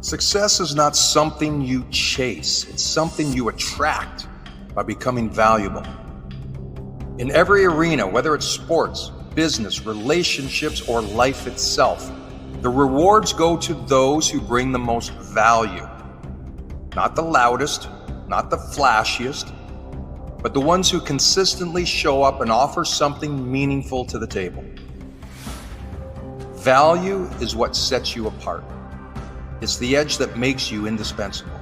Success is not something you chase, it's something you attract by becoming valuable. In every arena, whether it's sports, business, relationships, or life itself, the rewards go to those who bring the most value. Not the loudest, not the flashiest, but the ones who consistently show up and offer something meaningful to the table. Value is what sets you apart. It's the edge that makes you indispensable.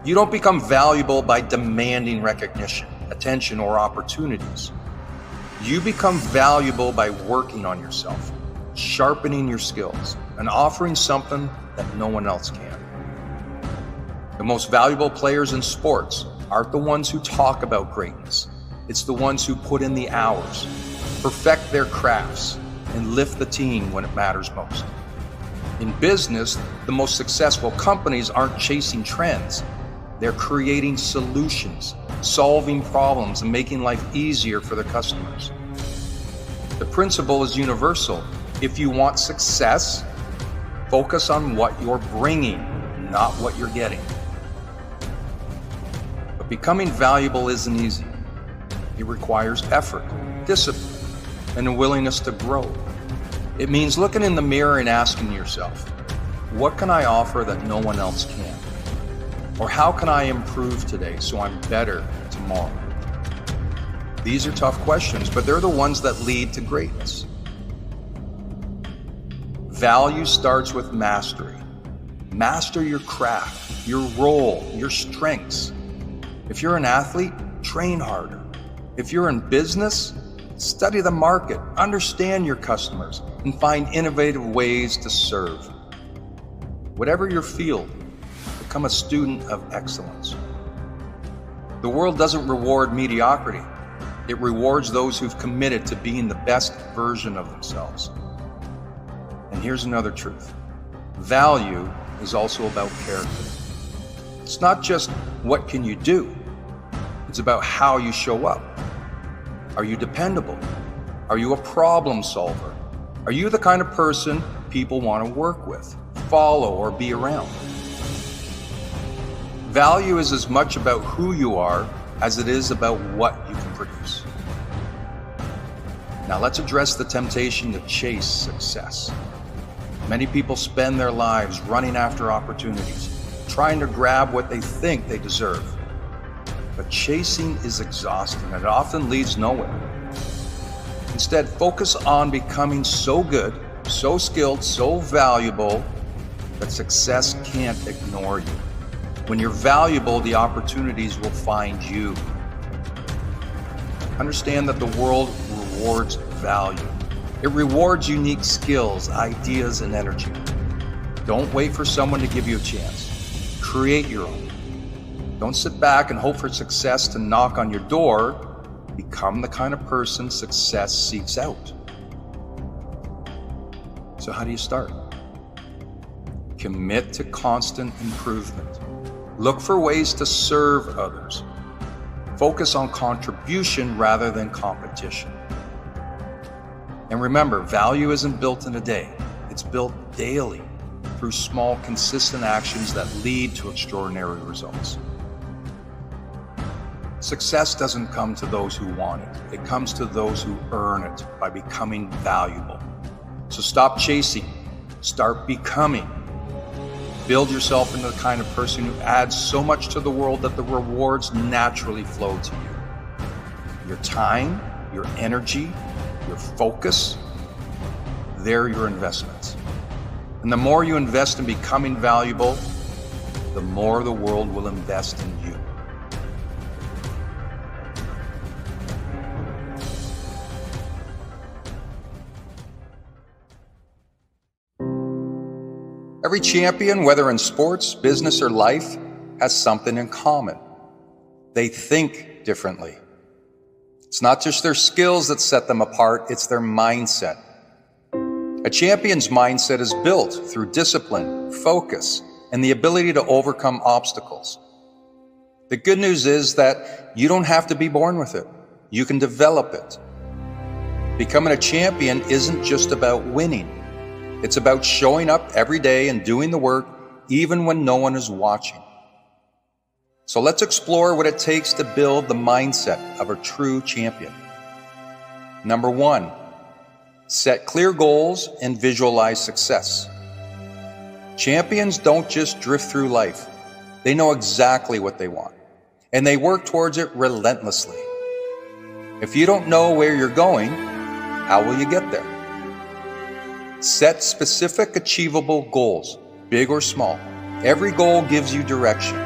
You don't become valuable by demanding recognition, attention, or opportunities. You become valuable by working on yourself, sharpening your skills, and offering something that no one else can. The most valuable players in sports aren't the ones who talk about greatness. It's the ones who put in the hours, perfect their crafts, and lift the team when it matters most. In business, the most successful companies aren't chasing trends. They're creating solutions, solving problems, and making life easier for their customers. The principle is universal. If you want success, focus on what you're bringing, not what you're getting. But becoming valuable isn't easy. It requires effort, discipline, and a willingness to grow. It means looking in the mirror and asking yourself, what can I offer that no one else can? Or how can I improve today so I'm better tomorrow? These are tough questions, but they're the ones that lead to greatness. Value starts with mastery. Master your craft, your role, your strengths. If you're an athlete, train harder. If you're in business, study the market, understand your customers, and find innovative ways to serve. Whatever your field, become a student of excellence. The world doesn't reward mediocrity. It rewards those who've committed to being the best version of themselves. And here's another truth. Value is also about character. It's not just what can you do, it's about how you show up. Are you dependable? Are you a problem solver? Are you the kind of person people want to work with, follow, or be around? Value is as much about who you are as it is about what you can produce. Now let's address the temptation to chase success. Many people spend their lives running after opportunities, trying to grab what they think they deserve. But chasing is exhausting and it often leads nowhere. Instead, focus on becoming so good, so skilled, so valuable that success can't ignore you. When you're valuable, the opportunities will find you. Understand that the world rewards value. It rewards unique skills, ideas, and energy. Don't wait for someone to give you a chance. Create your own. Don't sit back and hope for success to knock on your door. Become the kind of person success seeks out. So how do you start? Commit to constant improvement. Look for ways to serve others. Focus on contribution rather than competition. And remember, value isn't built in a day. It's built daily through small, consistent actions that lead to extraordinary results. Success doesn't come to those who want it. It comes to those who earn it by becoming valuable. So stop chasing, start becoming. Build yourself into the kind of person who adds so much to the world that the rewards naturally flow to you. Your time, your energy, your focus, they're your investments. And the more you invest in becoming valuable, the more the world will invest in you. Every champion, whether in sports, business, or life, has something in common. They think differently. It's not just their skills that set them apart, it's their mindset. A champion's mindset is built through discipline, focus, and the ability to overcome obstacles. The good news is that you don't have to be born with it. You can develop it. Becoming a champion isn't just about winning. It's about showing up every day and doing the work even when no one is watching. So let's explore what it takes to build the mindset of a true champion. Number 1, set clear goals and visualize success. Champions don't just drift through life. They know exactly what they want, and they work towards it relentlessly. If you don't know where you're going, how will you get there? Set specific, achievable goals, big or small. Every goal gives you direction.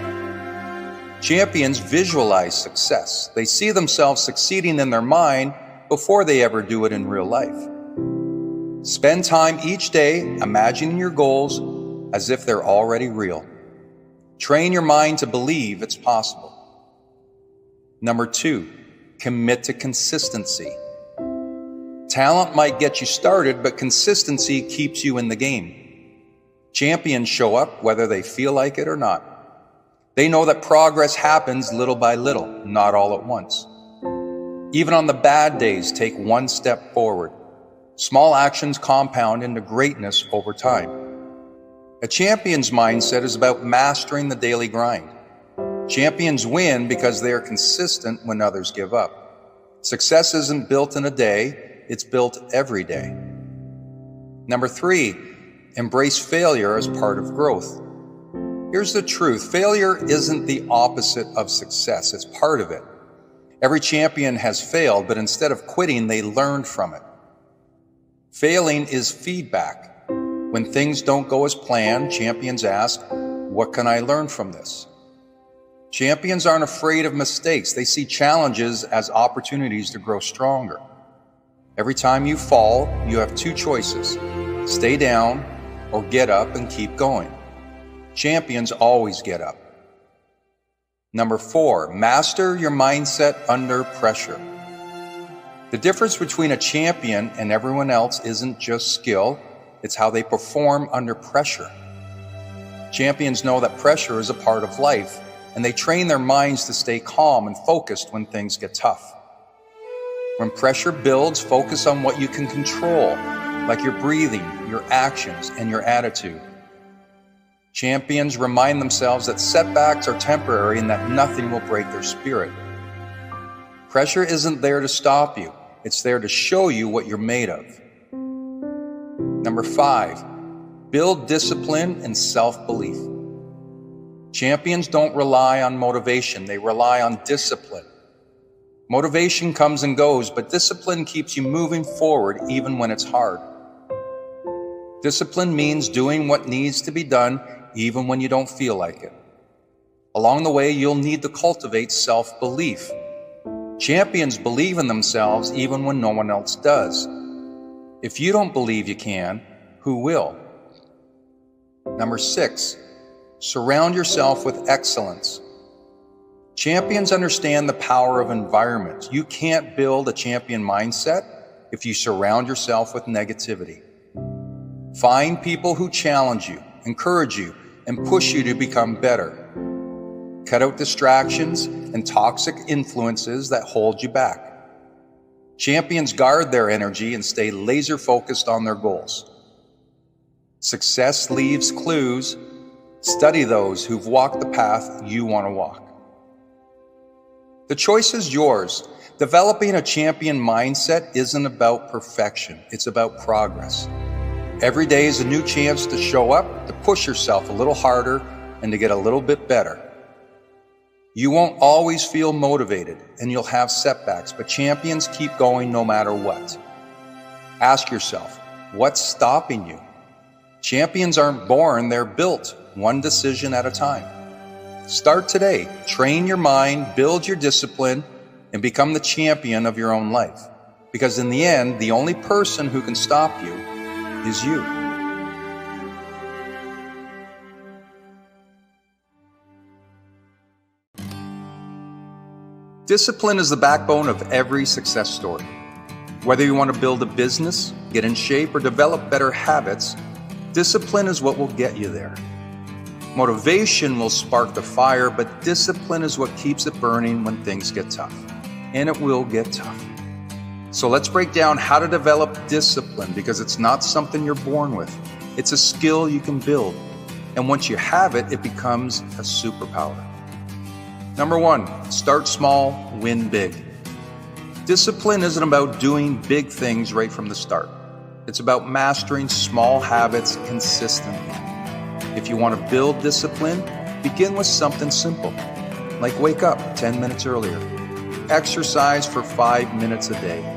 Champions visualize success. They see themselves succeeding in their mind before they ever do it in real life. Spend time each day imagining your goals as if they're already real. Train your mind to believe it's possible. Number 2, commit to consistency. Talent might get you started, but consistency keeps you in the game. Champions show up whether they feel like it or not. They know that progress happens little by little, not all at once. Even on the bad days, take one step forward. Small actions compound into greatness over time. A champion's mindset is about mastering the daily grind. Champions win because they are consistent when others give up. Success isn't built in a day, it's built every day. Number 3, embrace failure as part of growth. Here's the truth. Failure isn't the opposite of success. It's part of it. Every champion has failed, but instead of quitting, they learned from it. Failing is feedback. When things don't go as planned, champions ask, what can I learn from this? Champions aren't afraid of mistakes. They see challenges as opportunities to grow stronger. Every time you fall, you have 2 choices. Stay down or get up and keep going. Champions always get up. Number 4, master your mindset under pressure. The difference between a champion and everyone else isn't just skill, it's how they perform under pressure. Champions know that pressure is a part of life, and they train their minds to stay calm and focused when things get tough. When pressure builds, focus on what you can control, like your breathing, your actions, and your attitude. Champions remind themselves that setbacks are temporary and that nothing will break their spirit. Pressure isn't there to stop you. It's there to show you what you're made of. Number 5, build discipline and self-belief. Champions don't rely on motivation. They rely on discipline. Motivation comes and goes, but discipline keeps you moving forward even when it's hard. Discipline means doing what needs to be done even when you don't feel like it. Along the way, you'll need to cultivate self-belief. Champions believe in themselves even when no one else does. If you don't believe you can, who will? Number 6, surround yourself with excellence. Champions understand the power of environment. You can't build a champion mindset if you surround yourself with negativity. Find people who challenge you, encourage you, and push you to become better. Cut out distractions and toxic influences that hold you back. Champions guard their energy and stay laser focused on their goals. Success leaves clues. Study those who've walked the path you want to walk. The choice is yours. Developing a champion mindset isn't about perfection. It's about progress. Every day is a new chance to show up, to push yourself a little harder, and to get a little bit better. You won't always feel motivated, and you'll have setbacks, but champions keep going no matter what. Ask yourself, what's stopping you? Champions aren't born, they're built, one decision at a time. Start today. Train your mind, build your discipline, and become the champion of your own life. Because in the end, the only person who can stop you is you. Discipline is the backbone of every success story. Whether you want to build a business, get in shape, or develop better habits, discipline is what will get you there. Motivation will spark the fire, but discipline is what keeps it burning when things get tough. And it will get tough. So let's break down how to develop discipline, because it's not something you're born with. It's a skill you can build. And once you have it, it becomes a superpower. Number 1, start small, win big. Discipline isn't about doing big things right from the start. It's about mastering small habits consistently. If you want to build discipline, begin with something simple, like wake up 10 minutes earlier. Exercise for 5 minutes a day.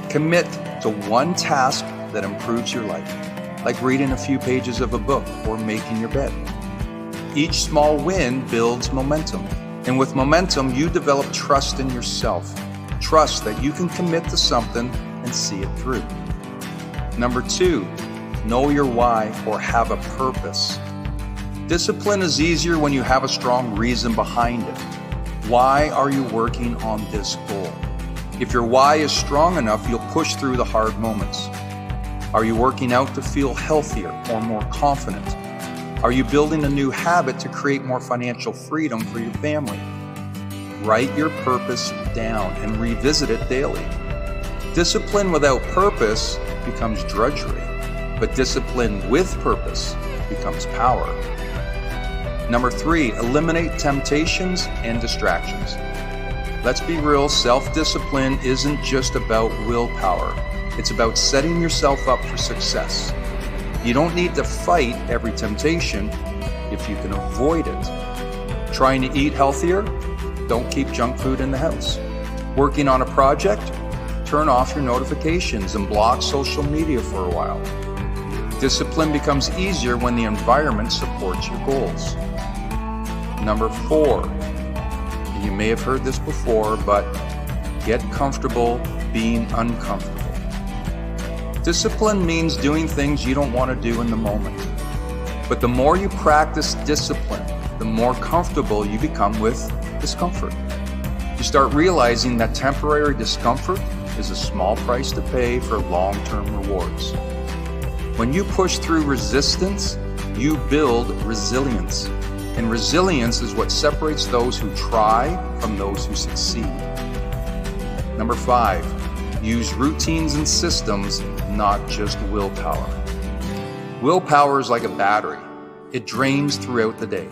Commit to one task that improves your life, like reading a few pages of a book or making your bed. Each small win builds momentum, and with momentum, you develop trust in yourself. Trust that you can commit to something and see it through. Number 2, know your why or have a purpose. Discipline is easier when you have a strong reason behind it. Why are you working on this goal? If your why is strong enough, you'll push through the hard moments. Are you working out to feel healthier or more confident? Are you building a new habit to create more financial freedom for your family? Write your purpose down and revisit it daily. Discipline without purpose becomes drudgery, but discipline with purpose becomes power. Number 3, eliminate temptations and distractions. Let's be real, self-discipline isn't just about willpower. It's about setting yourself up for success. You don't need to fight every temptation if you can avoid it. Trying to eat healthier? Don't keep junk food in the house. Working on a project? Turn off your notifications and block social media for a while. Discipline becomes easier when the environment supports your goals. Number 4, and you may have heard this before, but get comfortable being uncomfortable. Discipline means doing things you don't want to do in the moment. But the more you practice discipline, the more comfortable you become with discomfort. You start realizing that temporary discomfort is a small price to pay for long-term rewards. When you push through resistance, you build resilience. And resilience is what separates those who try from those who succeed. Number 5, use routines and systems, not just willpower. Willpower is like a battery. It drains throughout the day.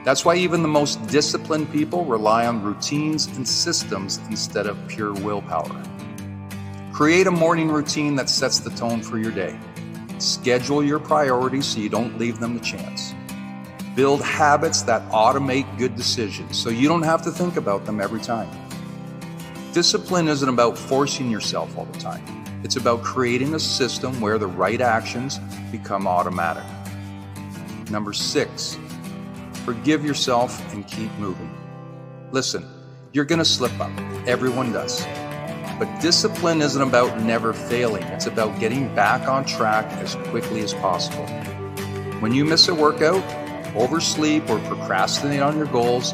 That's why even the most disciplined people rely on routines and systems instead of pure willpower. Create a morning routine that sets the tone for your day. Schedule your priorities so you don't leave them to chance. Build habits that automate good decisions so you don't have to think about them every time. Discipline isn't about forcing yourself all the time. It's about creating a system where the right actions become automatic. Number 6, forgive yourself and keep moving. Listen, you're going to slip up. Everyone does. But discipline isn't about never failing. It's about getting back on track as quickly as possible. When you miss a workout, oversleep, or procrastinate on your goals,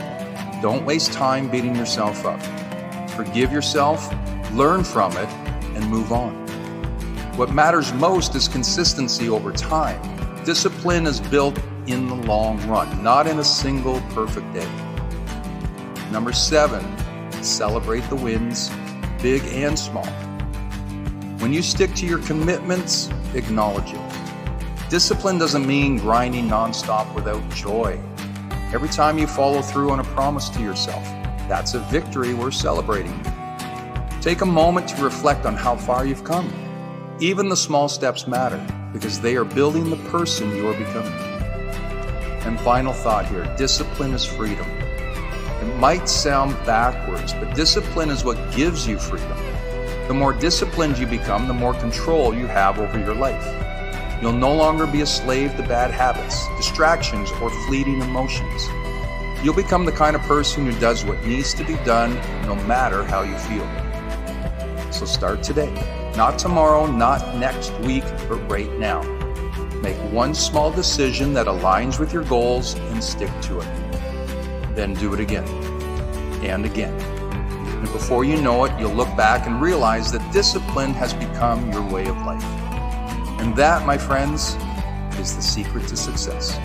don't waste time beating yourself up. Forgive yourself, learn from it, and move on. What matters most is consistency over time. Discipline is built in the long run, not in a single perfect day. Number 7, celebrate the wins, big and small. When you stick to your commitments, acknowledge it. Discipline doesn't mean grinding nonstop without joy. Every time you follow through on a promise to yourself, that's a victory worth celebrating. Take a moment to reflect on how far you've come. Even the small steps matter because they are building the person you are becoming. And final thought here, discipline is freedom. It might sound backwards, but discipline is what gives you freedom. The more disciplined you become, the more control you have over your life. You'll no longer be a slave to bad habits, distractions, or fleeting emotions. You'll become the kind of person who does what needs to be done no matter how you feel. So start today. Not tomorrow, not next week, but right now. Make one small decision that aligns with your goals and stick to it. Then do it again and again. And before you know it, you'll look back and realize that discipline has become your way of life. And that, my friends, is the secret to success.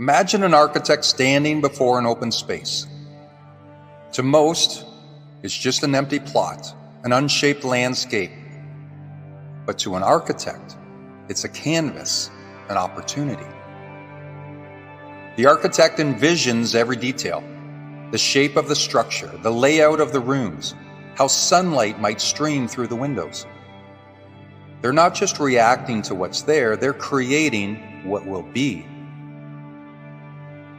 Imagine an architect standing before an open space. To most, it's just an empty plot, an unshaped landscape. But to an architect, it's a canvas, an opportunity. The architect envisions every detail, the shape of the structure, the layout of the rooms, how sunlight might stream through the windows. They're not just reacting to what's there, they're creating what will be.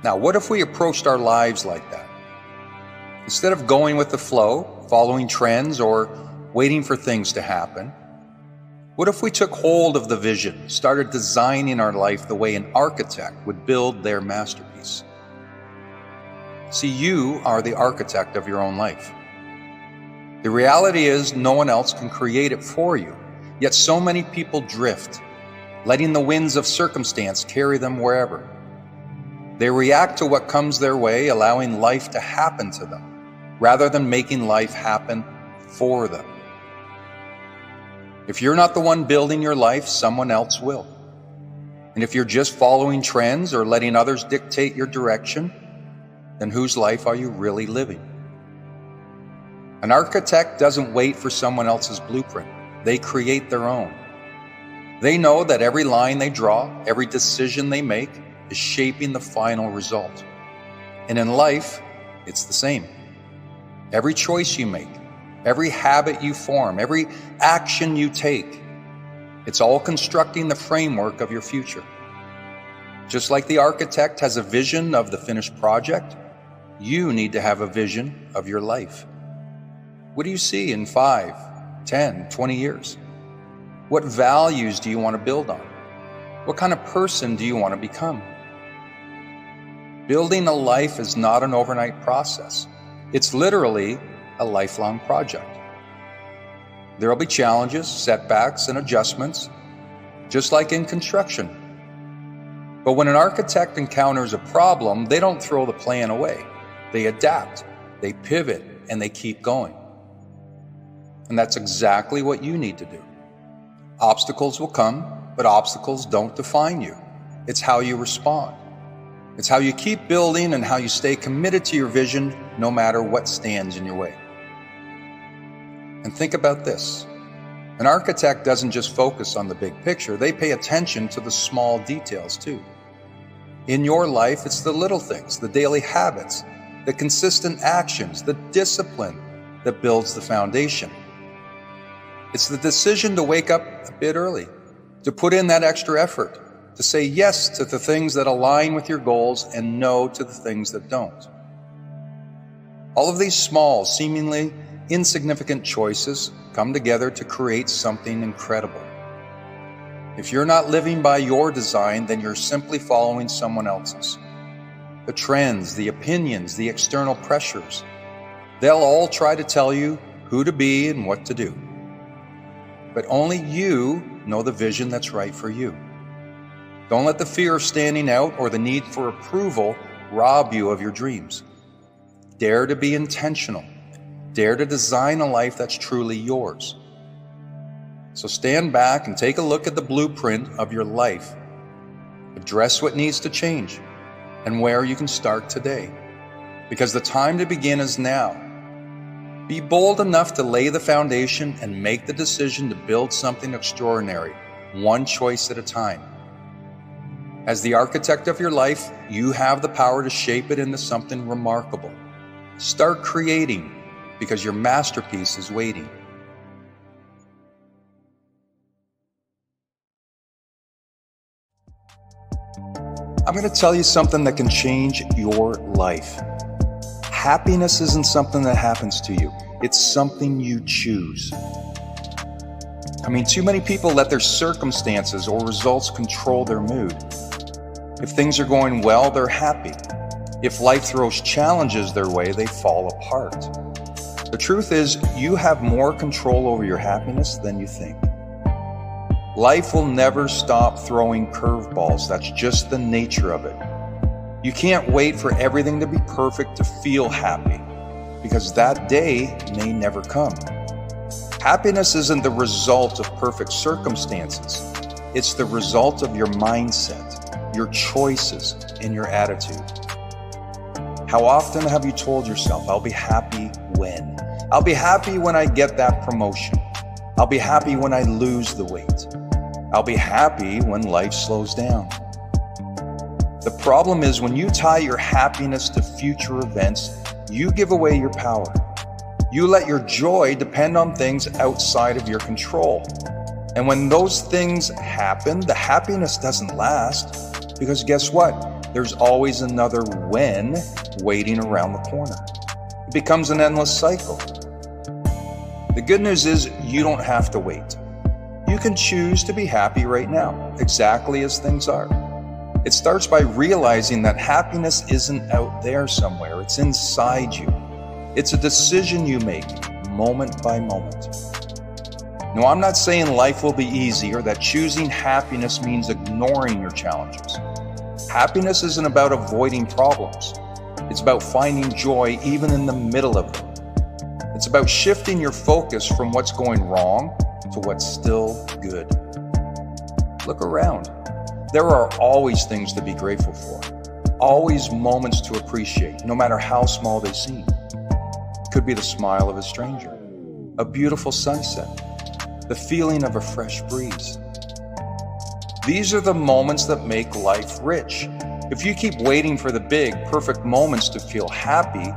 Now, what if we approached our lives like that? Instead of going with the flow, following trends, or waiting for things to happen, what if we took hold of the vision, started designing our life the way an architect would build their masterpiece? See, you are the architect of your own life. The reality is no one else can create it for you, yet so many people drift, letting the winds of circumstance carry them wherever. They react to what comes their way, allowing life to happen to them, rather than making life happen for them. If you're not the one building your life, someone else will. And if you're just following trends or letting others dictate your direction, then whose life are you really living? An architect doesn't wait for someone else's blueprint. They create their own. They know that every line they draw, every decision they make, is shaping the final result. And in life, it's the same. Every choice you make, every habit you form, every action you take, it's all constructing the framework of your future. Just like the architect has a vision of the finished project, you need to have a vision of your life. What do you see in 5, 10, 20 years? What values do you want to build on? What kind of person do you want to become? Building a life is not an overnight process. It's literally a lifelong project. There will be challenges, setbacks, and adjustments, just like in construction. But when an architect encounters a problem, they don't throw the plan away. They adapt, they pivot, and they keep going. And that's exactly what you need to do. Obstacles will come, but obstacles don't define you. It's how you respond. It's how you keep building and how you stay committed to your vision no matter what stands in your way. And think about this. An architect doesn't just focus on the big picture, they pay attention to the small details too. In your life, it's the little things, the daily habits, the consistent actions, the discipline that builds the foundation. It's the decision to wake up a bit early, to put in that extra effort, to say yes to the things that align with your goals and no to the things that don't. All of these small, seemingly insignificant choices come together to create something incredible. If you're not living by your design, then you're simply following someone else's. The trends, the opinions, the external pressures, they'll all try to tell you who to be and what to do. But only you know the vision that's right for you. Don't let the fear of standing out or the need for approval rob you of your dreams. Dare to be intentional. Dare to design a life that's truly yours. So stand back and take a look at the blueprint of your life. Address what needs to change and where you can start today. Because the time to begin is now. Be bold enough to lay the foundation and make the decision to build something extraordinary, one choice at a time. As the architect of your life, you have the power to shape it into something remarkable. Start creating, because your masterpiece is waiting. I'm going to tell you something that can change your life. Happiness isn't something that happens to you. It's something you choose. Too many people let their circumstances or results control their mood. If things are going well, they're happy. If life throws challenges their way, they fall apart. The truth is, you have more control over your happiness than you think. Life will never stop throwing curveballs. That's just the nature of it. You can't wait for everything to be perfect to feel happy, because that day may never come. Happiness isn't the result of perfect circumstances. It's the result of your mindset. your choices, and your attitude. How often have you told yourself, I'll be happy when? I'll be happy when I get that promotion. I'll be happy when I lose the weight. I'll be happy when life slows down. The problem is when you tie your happiness to future events, you give away your power. You let your joy depend on things outside of your control. And when those things happen, the happiness doesn't last, because guess what? There's always another when waiting around the corner. It becomes an endless cycle. The good news is you don't have to wait. You can choose to be happy right now, exactly as things are. It starts by realizing that happiness isn't out there somewhere, it's inside you. It's a decision you make, moment by moment. Now, I'm not saying life will be easy or that choosing happiness means ignoring your challenges. Happiness isn't about avoiding problems. It's about finding joy even in the middle of them. It's about shifting your focus from what's going wrong to what's still good. Look around. There are always things to be grateful for, always moments to appreciate, no matter how small they seem. It could be the smile of a stranger, a beautiful sunset, the feeling of a fresh breeze. These are the moments that make life rich. If you keep waiting for the big, perfect moments to feel happy,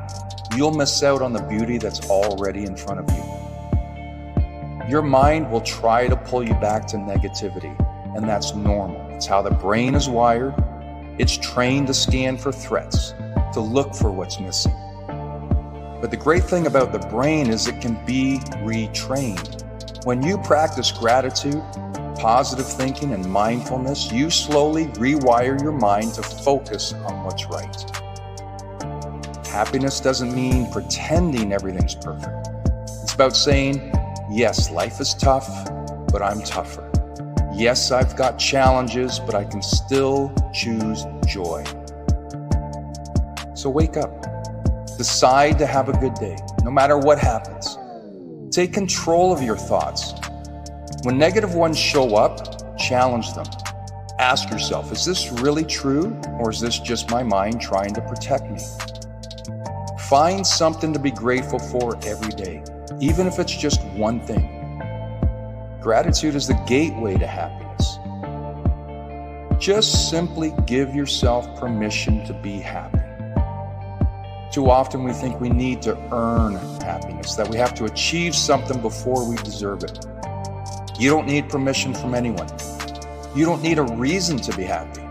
you'll miss out on the beauty that's already in front of you. Your mind will try to pull you back to negativity, and that's normal. It's how the brain is wired. It's trained to scan for threats, to look for what's missing. But the great thing about the brain is it can be retrained. When you practice gratitude, positive thinking, and mindfulness, you slowly rewire your mind to focus on what's right. Happiness doesn't mean pretending everything's perfect. It's about saying, yes, life is tough, but I'm tougher. Yes, I've got challenges, but I can still choose joy. So wake up. Decide to have a good day, no matter what happens. Take control of your thoughts. When negative ones show up, challenge them. Ask yourself, is this really true, or is this just my mind trying to protect me? Find something to be grateful for every day, even if it's just one thing. Gratitude is the gateway to happiness. Just simply give yourself permission to be happy. Too often we think we need to earn happiness, that we have to achieve something before we deserve it. You don't need permission from anyone. You don't need a reason to be happy.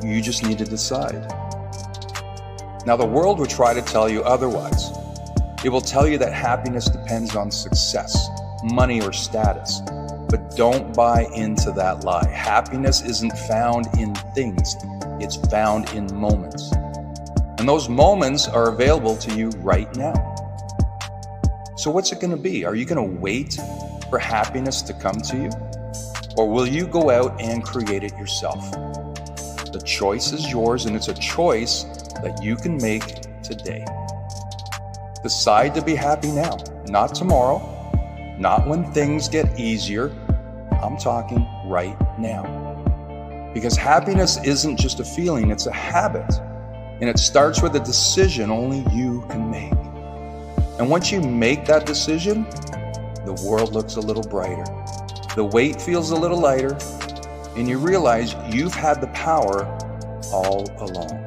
You just need to decide. Now, the world will try to tell you otherwise. It will tell you that happiness depends on success, money, or status. But don't buy into that lie. Happiness isn't found in things. It's found in moments. And those moments are available to you right now. So what's it going to be? Are you going to wait for happiness to come to you? Or will you go out and create it yourself? The choice is yours, and it's a choice that you can make today. Decide to be happy now, not tomorrow, not when things get easier. I'm talking right now. Because happiness isn't just a feeling, it's a habit. And it starts with a decision only you can make. And once you make that decision, the world looks a little brighter. The weight feels a little lighter, and you realize you've had the power all along.